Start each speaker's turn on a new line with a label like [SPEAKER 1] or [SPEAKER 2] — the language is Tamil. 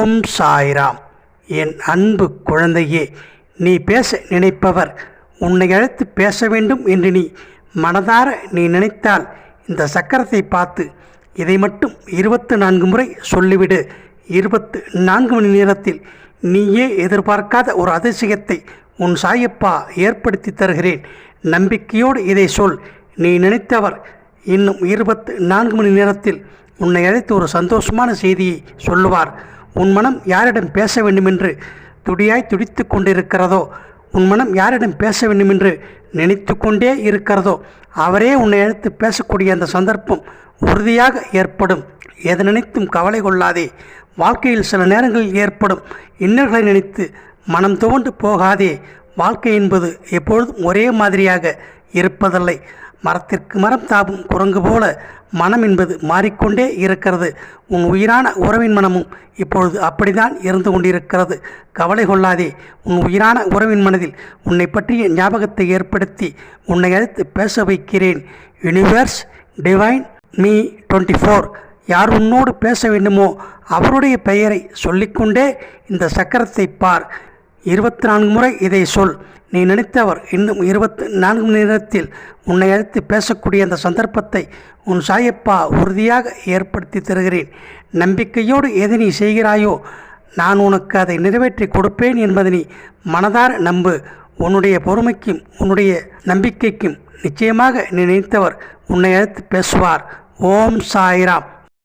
[SPEAKER 1] ஓம் சாய்ராம். என் அன்பு குழந்தையே, நீ பேச நினைப்பவர் உன்னை அழைத்து பேச வேண்டும் என்று நீ மனதார நினைத்தால் இந்த சக்கரத்தை பார்த்து இதை மட்டும் 24 முறை சொல்லிவிடு. 24 மணி நேரத்தில் நீயே எதிர்பார்க்காத ஒரு அதிசயத்தை உன் சாயப்பா ஏற்படுத்தி தருகிறேன். நம்பிக்கையோடு இதை சொல். நீ நினைத்தவர் இன்னும் 24 மணி நேரத்தில் உன்னை அழைத்து ஒரு சந்தோஷமான செய்தியை சொல்லுவார். உன் மனம் யாரிடம் பேச வேண்டுமென்று துடித்து கொண்டிருக்கிறதோ, உன் மனம் யாரிடம் பேச வேண்டுமென்று நினைத்து கொண்டே இருக்கிறதோ அவரே உன்னை அழைத்து பேசக்கூடிய அந்த சந்தர்ப்பம் உறுதியாக ஏற்படும். எதை நினைத்தும் கவலை கொள்ளாதே. வாழ்க்கையில் சில நேரங்களில் ஏற்படும் இன்னல்களை நினைத்து மனம் துவண்டு போகாதே. வாழ்க்கை என்பது எப்பொழுதும் ஒரே மாதிரியாக இருப்பதில்லை. மரத்திற்கு மரம் தாவும் குரங்கு போல மனம் என்பது மாறிக்கொண்டே இருக்கிறது. உன் உயிரான உறவின் மனமும் இப்பொழுது அப்படித்தான் இருந்து கொண்டிருக்கிறது. கவலை கொள்ளாதே. உன் உயிரான உறவின் மனதில் உன்னை பற்றிய ஞாபகத்தை ஏற்படுத்தி உன்னை அழைத்து பேச வைக்கிறேன். யூனிவர்ஸ் டிவைன் மீ 24 யார் உன்னோடு பேச வேண்டுமோ அவருடைய பெயரை சொல்லிக்கொண்டே இந்த சக்கரத்தை பார். 24 முறை இதை சொல். நீ நினைத்தவர் இன்னும் 24 மணி நேரத்தில் உன்னை அழைத்து பேசக்கூடிய அந்த சந்தர்ப்பத்தை உன் சாயப்பா உறுதியாக ஏற்படுத்தி தருகிறேன். நம்பிக்கையோடு எதை நீ செய்கிறாயோ நான் உனக்கு அதை நிறைவேற்றி கொடுப்பேன் என்பதை நீ மனதார நம்பு. உன்னுடைய பொறுமைக்கும் உன்னுடைய நம்பிக்கைக்கும் நிச்சயமாக நீ நினைத்தவர் உன்னை அழைத்து பேசுவார். ஓம் சாய்ராம்.